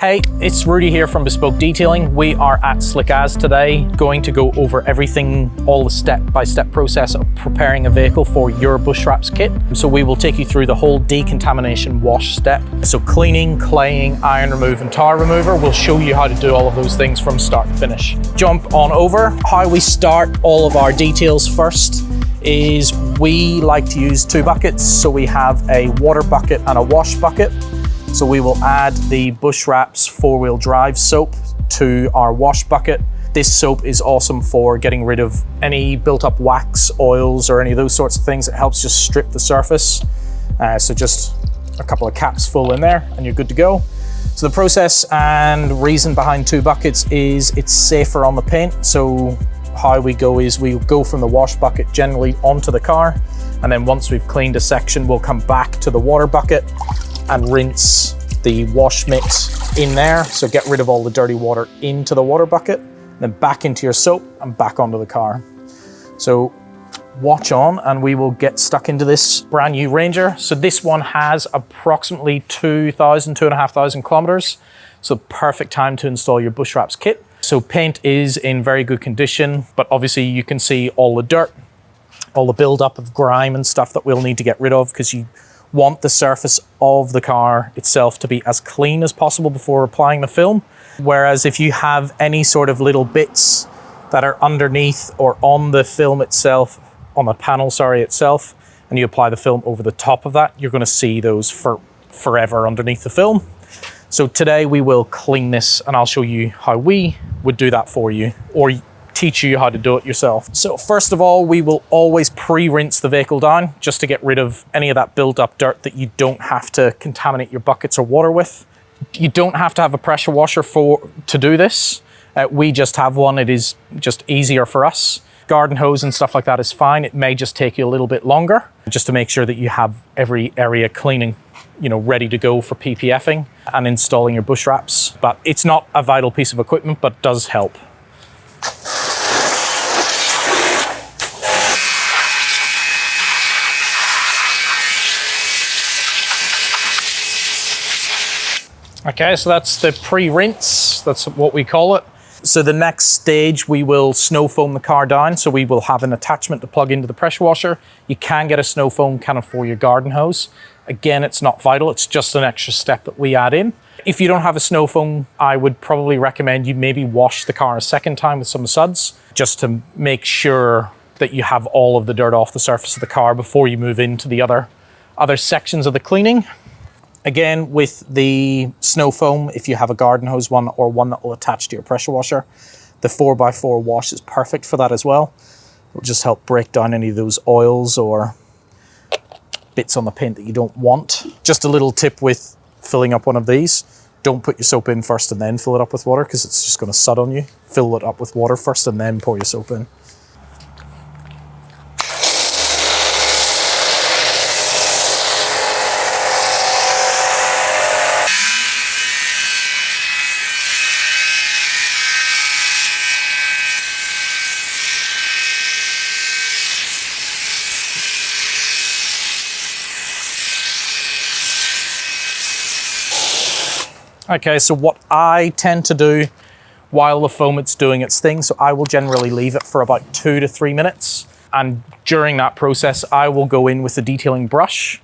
Hey, it's Rudi here from Bespoke Detailing. We are at Slick As today, going to go over everything, all the step-by-step process of preparing a vehicle for your BushWrapz kit. So we will take you through the whole decontamination wash step. So cleaning, claying, iron remove and tar remover. We'll show you how to do all of those things from start to finish. Jump on over. How we start all of our details first is we like to use two buckets. So we have a water bucket and a wash bucket. So we will add the BushWrapz four-wheel drive soap to our wash bucket. This soap is awesome for getting rid of any built-up wax, oils, or any of those sorts of things. It helps just strip the surface. So just a couple of caps full in there and you're good to go. So the process and reason behind two buckets is it's safer on the paint. So how we go is we go from the wash bucket generally onto the car, and then once we've cleaned a section, we'll come back to the water bucket and rinse the wash mix in there. So get rid of all the dirty water into the water bucket, then back into your soap and back onto the car. So watch on and we will get stuck into this brand new Ranger. So this one has approximately 2,500 kilometers. So perfect time to install your BushWrapz kit. So paint is in very good condition, but obviously you can see all the dirt, all the buildup of grime and stuff that we'll need to get rid of, because you want the surface of the car itself to be as clean as possible before applying the film. Whereas if you have any sort of little bits that are underneath or on the film itself, on the panel, itself, and you apply the film over the top of that, you're going to see those for forever underneath the film. So today we will clean this and I'll show you how we would do that for you, or teach you how to do it yourself. So first of all, we will always pre-rinse the vehicle down just to get rid of any of that built-up dirt that you don't have to contaminate your buckets or water with. You don't have to have a pressure washer to do this. We just have one. It is just easier for us. Garden hose and stuff like that is fine. It may just take you a little bit longer just to make sure that you have every area cleaning, ready to go for PPFing and installing your BushWrapz. But it's not a vital piece of equipment, but does help. Okay, so that's the pre-rinse, that's what we call it. So the next stage, we will snow foam the car down. So we will have an attachment to plug into the pressure washer. You can get a snow foam can for your garden hose. Again, it's not vital, it's just an extra step that we add in. If you don't have a snow foam, I would probably recommend you maybe wash the car a second time with some suds, just to make sure that you have all of the dirt off the surface of the car before you move into the other sections of the cleaning. Again, with the snow foam, if you have a garden hose one or one that will attach to your pressure washer, the 4x4 wash is perfect for that as well. It will just help break down any of those oils or bits on the paint that you don't want. Just a little tip with filling up one of these: don't put your soap in first and then fill it up with water, because it's just going to sud on you. Fill it up with water first and then pour your soap in. Okay, so what I tend to do while the foam is doing its thing, so I will generally leave it for about 2 to 3 minutes. And during that process, I will go in with the detailing brush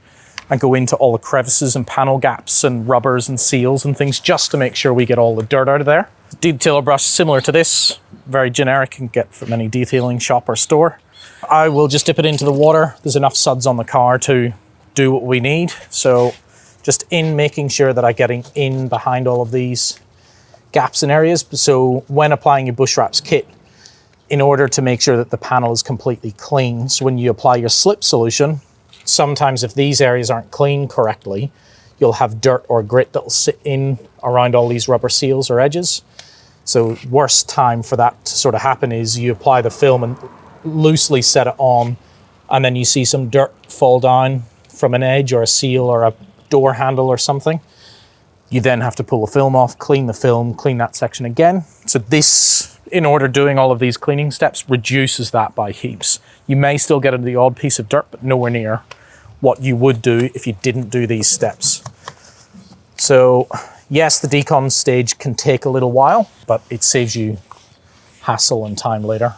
and go into all the crevices and panel gaps and rubbers and seals and things, just to make sure we get all the dirt out of there. Detailer brush similar to this, very generic, can get from any detailing shop or store. I will just dip it into the water. There's enough suds on the car to do what we need. So just in making sure that I'm getting in behind all of these gaps and areas. So when applying your BushWrapz kit, in order to make sure that the panel is completely clean, so when you apply your slip solution, sometimes if these areas aren't cleaned correctly, you'll have dirt or grit that will sit in around all these rubber seals or edges. So worst time for that to sort of happen is you apply the film and loosely set it on, and then you see some dirt fall down from an edge or a seal or a door handle or something. You then have to pull the film off, clean the film, clean that section again. So this, in order doing all of these cleaning steps, reduces that by heaps. You may still get the odd piece of dirt, but nowhere near what you would do if you didn't do these steps. So Yes, the decon stage can take a little while, but it saves you hassle and time later.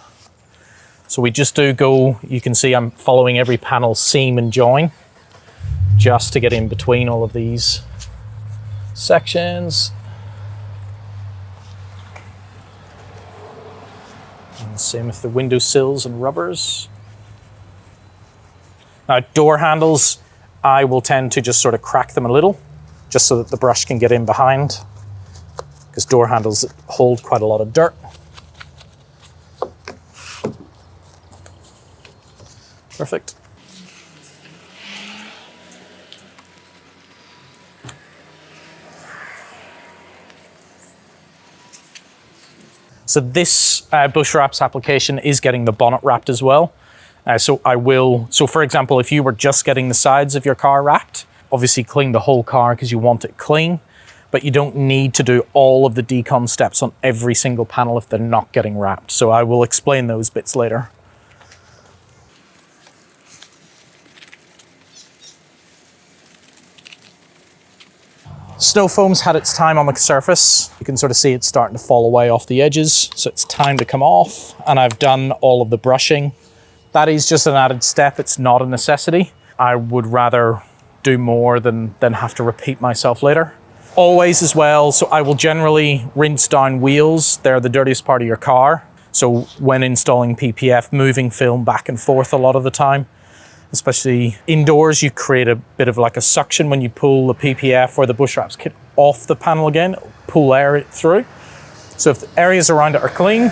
So we just do go, you can see I'm following every panel seam and join just to get in between all of these sections. And same with the window sills and rubbers. Now door handles, I will tend to just sort of crack them a little, just so that the brush can get in behind, because door handles hold quite a lot of dirt. Perfect. So this BushWrapz application is getting the bonnet wrapped as well. So for example, if you were just getting the sides of your car wrapped, obviously clean the whole car because you want it clean, but you don't need to do all of the decon steps on every single panel if they're not getting wrapped. So I will explain those bits later. Snow foam's had its time on the surface. You can sort of see it's starting to fall away off the edges, so it's time to come off, and I've done all of the brushing. That is just an added step, it's not a necessity. I would rather do more than have to repeat myself later. Always as well, so I will generally rinse down wheels. They're the dirtiest part of your car. So when installing PPF, moving film back and forth a lot of the time, especially indoors, you create a bit of like a suction when you pull the PPF or the BushWrapz kit off the panel again, pull air through. So if the areas around it are clean,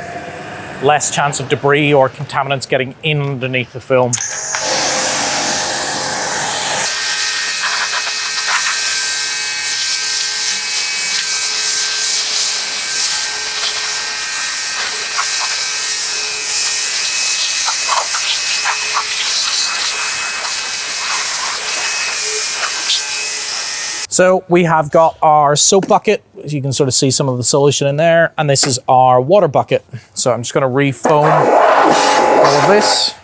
less chance of debris or contaminants getting in underneath the film. So we have got our soap bucket, as you can sort of see some of the solution in there, and this is our water bucket. So I'm just going to re-foam all of this.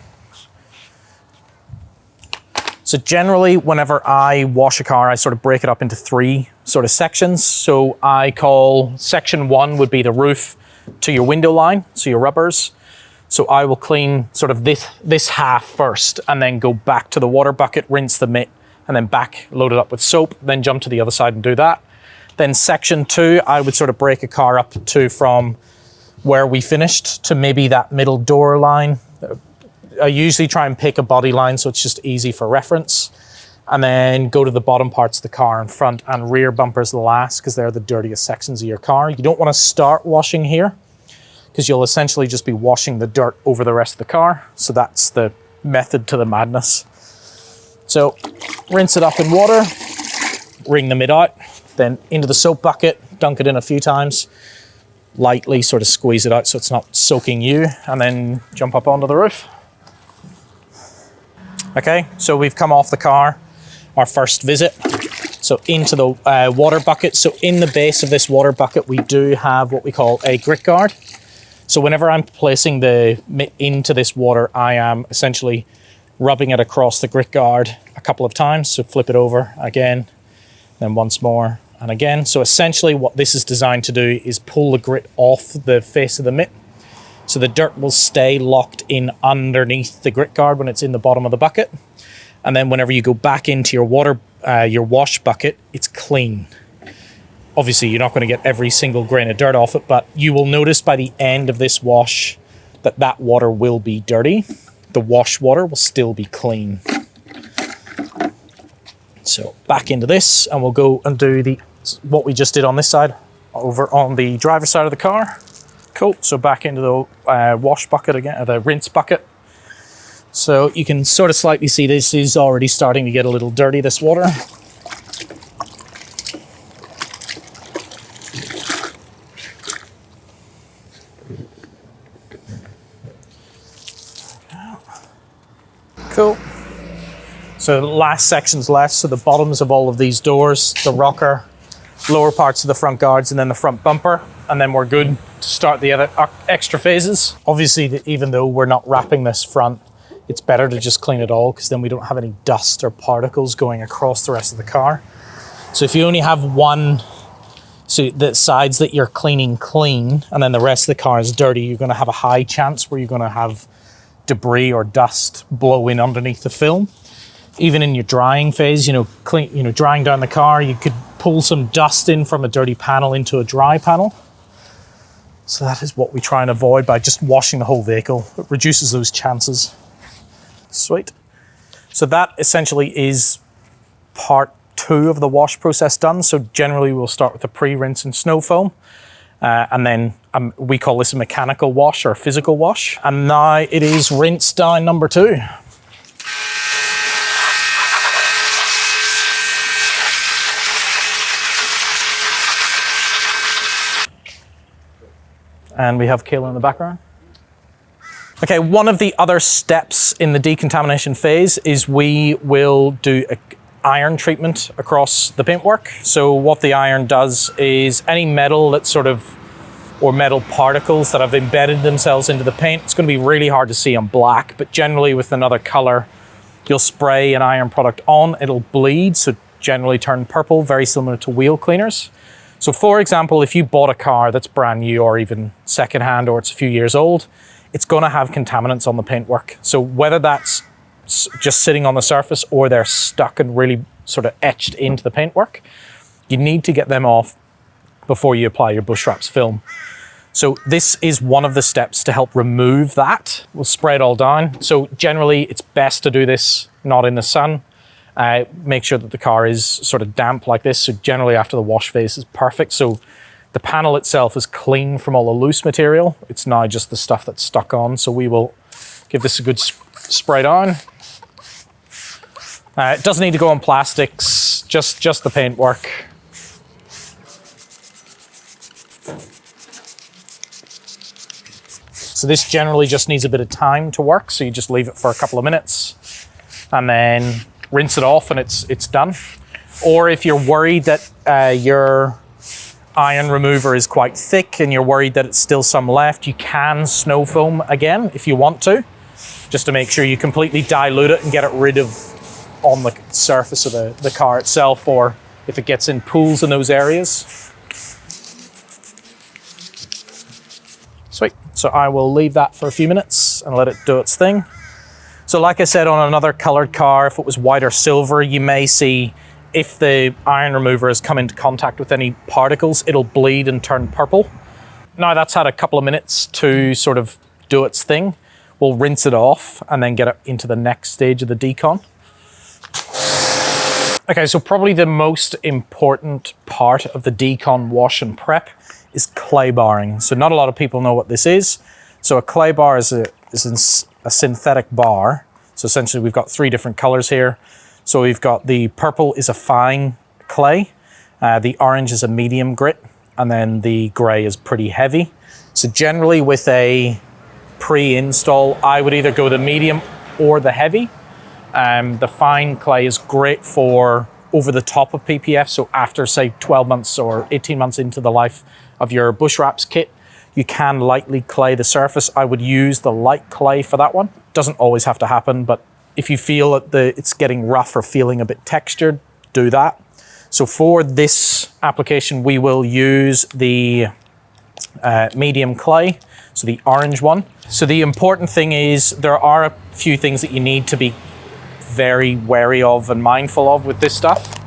So generally, whenever I wash a car, I sort of break it up into 3 sort of sections. So I call section 1 would be the roof to your window line, so your rubbers. So I will clean sort of this half first, and then go back to the water bucket, rinse the mitt, and then back, load it up with soap, then jump to the other side and do that. Then section 2, I would sort of break a car up to from where we finished to maybe that middle door line. I usually try and pick a body line so it's just easy for reference. And then go to the bottom parts of the car, and front and rear bumpers last, because they're the dirtiest sections of your car. You don't want to start washing here, because you'll essentially just be washing the dirt over the rest of the car. So that's the method to the madness. So rinse it up in water, wring the mid out, then into the soap bucket, dunk it in a few times, lightly sort of squeeze it out so it's not soaking you, and then jump up onto the roof. Okay, so we've come off the car, our first visit. So into the water bucket. So in the base of this water bucket, we do have what we call a grit guard. So whenever I'm placing the mitt into this water, I am essentially rubbing it across the grit guard a couple of times. So flip it over again, then once more and again. So essentially what this is designed to do is pull the grit off the face of the mitt. So the dirt will stay locked in underneath the grit guard when it's in the bottom of the bucket. And then whenever you go back into your wash bucket, it's clean. Obviously, you're not going to get every single grain of dirt off it, but you will notice by the end of this wash that water will be dirty. The wash water will still be clean. So back into this, and we'll go and do what we just did on this side over on the driver's side of the car. Cool, so back into the wash bucket again, the rinse bucket. So you can sort of slightly see this is already starting to get a little dirty, this water. Cool. So the last section's left, so the bottoms of all of these doors, the rocker, lower parts of the front guards, and then the front bumper, and then we're good to start the other extra phases. Obviously, even though we're not wrapping this front, it's better to just clean it all, because then we don't have any dust or particles going across the rest of the car. So if you only have one So the sides that you're cleaning clean and then the rest of the car is dirty, you're going to have a high chance where you're going to have debris or dust blow in underneath the film. Even in your drying phase, drying down the car, you could pull some dust in from a dirty panel into a dry panel. So that is what we try and avoid by just washing the whole vehicle. It reduces those chances. Sweet. So that essentially is part 2 of the wash process done. So generally we'll start with the pre-rinse and snow foam. And then we call this a mechanical wash or a physical wash. And now it is rinse down number 2. And we have Kayla in the background. Okay, one of the other steps in the decontamination phase is we will do a iron treatment across the paintwork. So what the iron does is any metal that's or metal particles that have embedded themselves into the paint, it's going to be really hard to see on black, but generally with another color, you'll spray an iron product on, it'll bleed, so generally turn purple, very similar to wheel cleaners. So for example, if you bought a car that's brand new or even secondhand or it's a few years old, it's going to have contaminants on the paintwork. So whether that's just sitting on the surface or they're stuck and really sort of etched into the paintwork, you need to get them off before you apply your BushWrapz film. So this is one of the steps to help remove that. We'll spray it all down. So generally it's best to do this not in the sun. Make sure that the car is sort of damp like this. So generally after the wash phase is perfect. So the panel itself is clean from all the loose material. It's now just the stuff that's stuck on. So we will give this a good spray down. It doesn't need to go on plastics, just the paintwork. So this generally just needs a bit of time to work. So you just leave it for a couple of minutes and then rinse it off and it's done. Or if you're worried that your iron remover is quite thick and you're worried that it's still some left, you can snow foam again if you want to, just to make sure you completely dilute it and get it rid of on the surface of the car itself, or if it gets in pools in those areas. Sweet. So I will leave that for a few minutes and let it do its thing. So like I said, on another colored car, if it was white or silver, you may see if the iron remover has come into contact with any particles, it'll bleed and turn purple. Now that's had a couple of minutes to sort of do its thing. We'll rinse it off and then get it into the next stage of the decon. Okay, so probably the most important part of the decon wash and prep is clay barring. So not a lot of people know what this is. So a clay bar is a synthetic bar. So essentially we've got 3 different colors here. So we've got the purple is a fine clay, the orange is a medium grit, and then the gray is pretty heavy. So generally with a pre-install, I would either go the medium or the heavy. The fine clay is great for over the top of PPF. So after say 12 months or 18 months into the life of your BushWrapz kit, you can lightly clay the surface. I would use the light clay for that one. Doesn't always have to happen, but if you feel that it's getting rough or feeling a bit textured, do that. So for this application, we will use the medium clay, so the orange one. So the important thing is there are a few things that you need to be very wary of and mindful of with this stuff.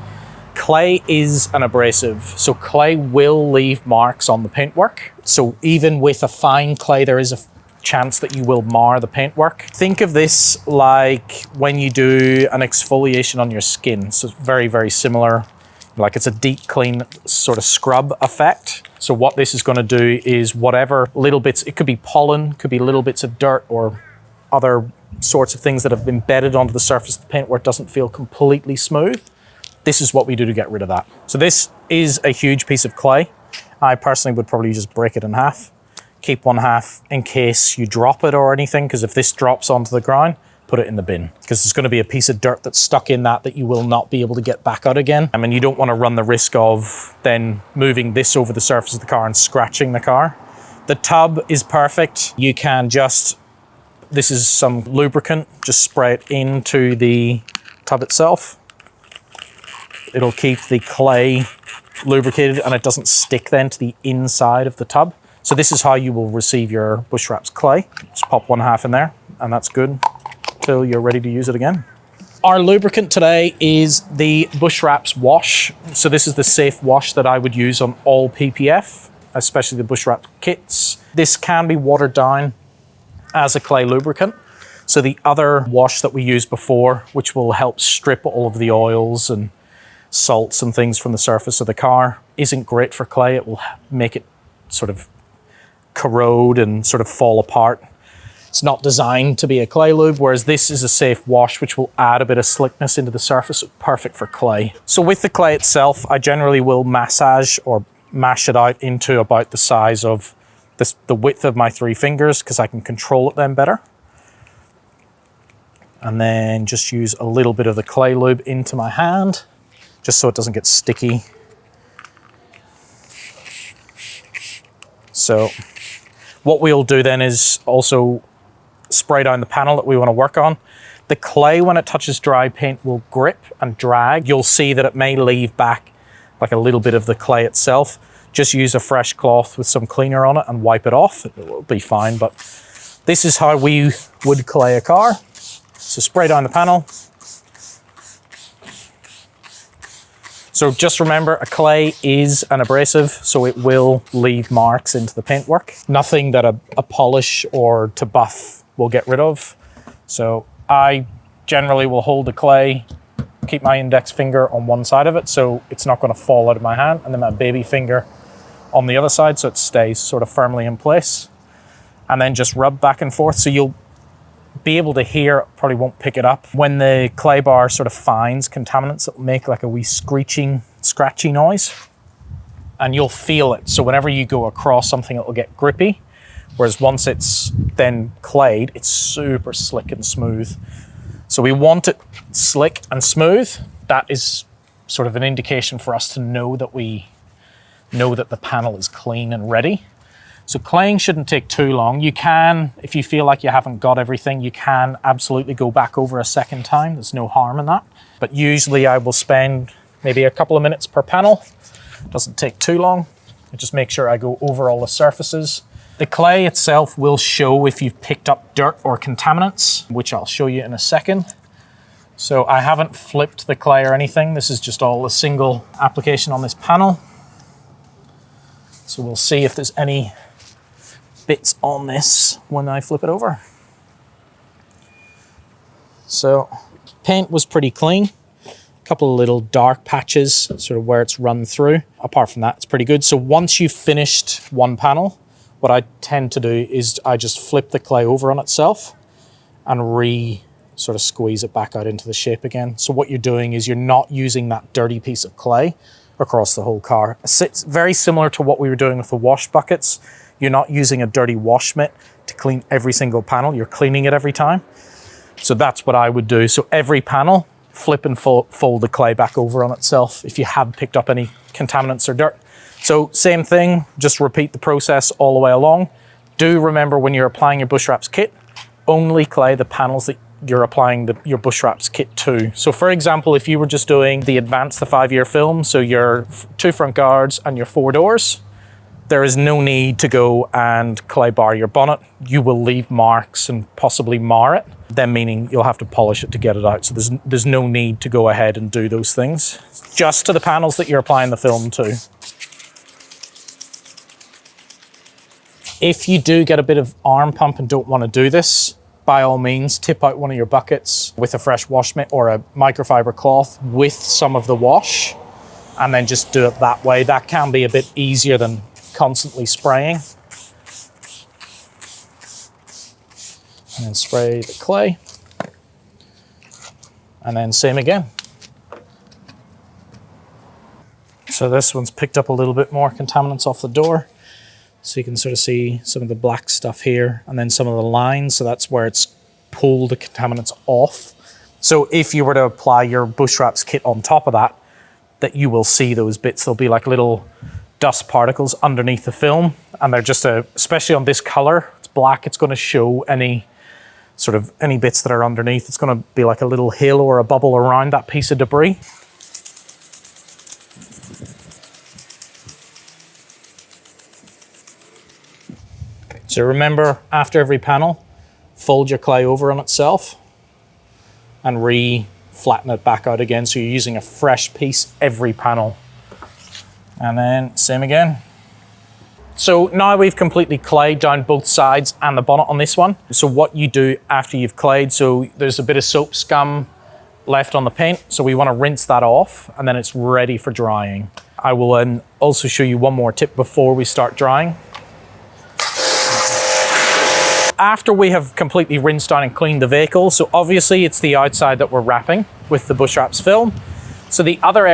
Clay is an abrasive, so clay will leave marks on the paintwork. So even with a fine clay, there is a chance that you will mar the paintwork. Think of this like when you do an exfoliation on your skin. So it's very, very similar. Like it's a deep clean sort of scrub effect. So what this is going to do is whatever little bits, it could be pollen, could be little bits of dirt or other sorts of things that have embedded onto the surface of the paintwork doesn't feel completely smooth. This is what we do to get rid of that. So this is a huge piece of clay. I personally would probably just break it in half, keep one half in case you drop it or anything, because if this drops onto the ground, put it in the bin, because there's going to be a piece of dirt that's stuck in that you will not be able to get back out again. I mean, you don't want to run the risk of then moving this over the surface of the car and scratching the car. The tub is perfect. You can just, this is some lubricant, just spray it into the tub itself. It'll keep the clay lubricated and it doesn't stick then to the inside of the tub. So this is how you will receive your BushWrapz clay. Just pop 1/2 in there and that's good till you're ready to use it again. Our lubricant today is the BushWrapz wash. So this is the safe wash that I would use on all PPF, especially the BushWrapz kits. This can be watered down as a clay lubricant. So the other wash that we used before, which will help strip all of the oils and salts and things from the surface of the car, isn't great for clay. It will make it sort of corrode and sort of fall apart. It's not designed to be a clay lube, whereas this is a safe wash, which will add a bit of slickness into the surface, perfect for clay. So with the clay itself, I generally will massage or mash it out into about the size of the width of my 3 fingers, because I can control it then better. And then just use a little bit of the clay lube into my hand, just so it doesn't get sticky. So what we'll do then is also spray down the panel that we want to work on. The clay, when it touches dry paint, will grip and drag. You'll see that it may leave back like a little bit of the clay itself. Just use a fresh cloth with some cleaner on it and wipe it off. It will be fine, but this is how we would clay a car. So spray down the panel. So just remember, a clay is an abrasive, so it will leave marks into the paintwork. Nothing that a polish or to buff will get rid of. So I generally will hold the clay, keep my index finger on one side of it so it's not going to fall out of my hand, and then my baby finger on the other side so it stays sort of firmly in place. And then just rub back and forth so you'll be able to hear, probably won't pick it up. When the clay bar sort of finds contaminants, it'll make like a wee screeching, scratchy noise, and you'll feel it. So whenever you go across something, it'll get grippy, whereas once it's then clayed, it's super slick and smooth. So we want it slick and smooth. That is sort of an indication for us to know that the panel is clean and ready. So claying shouldn't take too long. You can, if you feel like you haven't got everything, you can absolutely go back over a second time. There's no harm in that. But usually I will spend maybe a couple of minutes per panel. It doesn't take too long. I just make sure I go over all the surfaces. The clay itself will show if you've picked up dirt or contaminants, which I'll show you in a second. So I haven't flipped the clay or anything. This is just all a single application on this panel. So we'll see if there's any bits on this when I flip it over. So paint was pretty clean. A couple of little dark patches sort of where it's run through. Apart from that, it's pretty good. So once you've finished one panel, what I tend to do is I just flip the clay over on itself and sort of squeeze it back out into the shape again. So what you're doing is you're not using that dirty piece of clay across the whole car. It's very similar to what we were doing with the wash buckets. You're not using a dirty wash mitt to clean every single panel. You're cleaning it every time. So that's what I would do. So every panel, flip and fold the clay back over on itself if you have picked up any contaminants or dirt. So same thing, just repeat the process all the way along. Do remember when you're applying your BushWrapz kit, only clay the panels that you're applying your BushWrapz kit to. So for example, if you were just doing the Advance, the 5-year film, so your 2 front guards and your 4 doors, there is no need to go and clay bar your bonnet. You will leave marks and possibly mar it, then meaning you'll have to polish it to get it out. So there's no need to go ahead and do those things. Just to the panels that you're applying the film to. If you do get a bit of arm pump and don't want to do this, by all means, tip out one of your buckets with a fresh wash mitt or a microfiber cloth with some of the wash, and then just do it that way. That can be a bit easier than constantly spraying. And then spray the clay. And then same again. So this one's picked up a little bit more contaminants off the door. So you can sort of see some of the black stuff here and then some of the lines. So that's where it's pulled the contaminants off. So if you were to apply your BushWrapz kit on top of that you will see those bits. There'll be like little dust particles underneath the film. And they're just, especially on this color, it's black, it's going to show any bits that are underneath. It's going to be like a little hill or a bubble around that piece of debris. So remember, after every panel, fold your clay over on itself and flatten it back out again, so you're using a fresh piece every panel. And then same again. So now we've completely clayed down both sides and the bonnet on this one. So what you do after you've clayed, so there's a bit of soap scum left on the paint, so we want to rinse that off and then it's ready for drying. I will also show you one more tip before we start drying. After we have completely rinsed down and cleaned the vehicle, so obviously it's the outside that we're wrapping with the BushWrapz film. So the other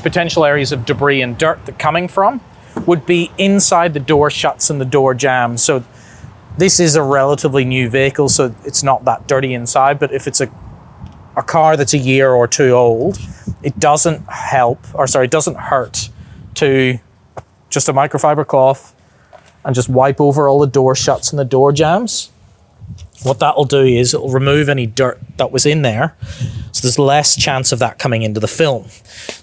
potential areas of debris and dirt that coming from would be inside the door shuts and the door jambs. So this is a relatively new vehicle, so it's not that dirty inside, but if it's a car that's a year or two old, it doesn't hurt to just a microfiber cloth and just wipe over all the door shuts and the door jambs. What that'll do is it'll remove any dirt that was in there, so there's less chance of that coming into the film.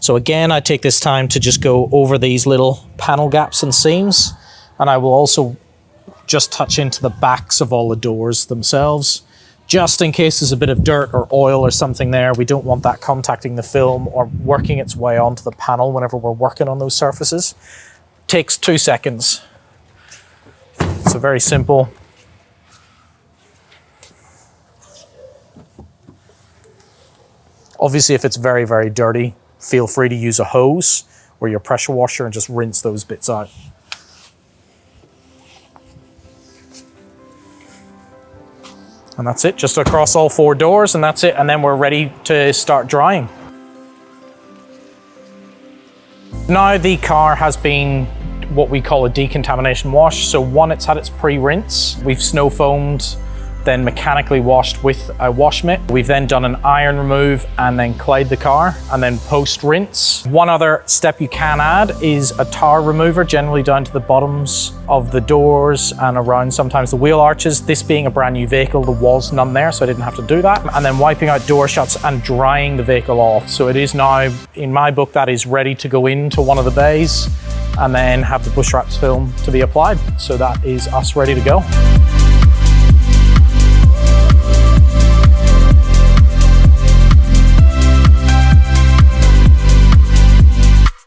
So again, I take this time to just go over these little panel gaps and seams, and I will also just touch into the backs of all the doors themselves, just in case there's a bit of dirt or oil or something there. We don't want that contacting the film or working its way onto the panel whenever we're working on those surfaces. Takes 2 seconds. So very simple. Obviously, if it's very, very dirty, feel free to use a hose or your pressure washer and just rinse those bits out. And that's it, just across all 4 doors, and that's it. And then we're ready to start drying. Now the car has been what we call a decontamination wash. So one, it's had its pre-rinse. We've snow foamed, then mechanically washed with a wash mitt. We've then done an iron remove and then clayed the car, and then post-rinse. One other step you can add is a tar remover, generally down to the bottoms of the doors and around sometimes the wheel arches. This being a brand new vehicle, there was none there, so I didn't have to do that. And then wiping out door shuts and drying the vehicle off. So it is now, in my book, that is ready to go into one of the bays and then have the BushWrapz film to be applied. So that is us ready to go.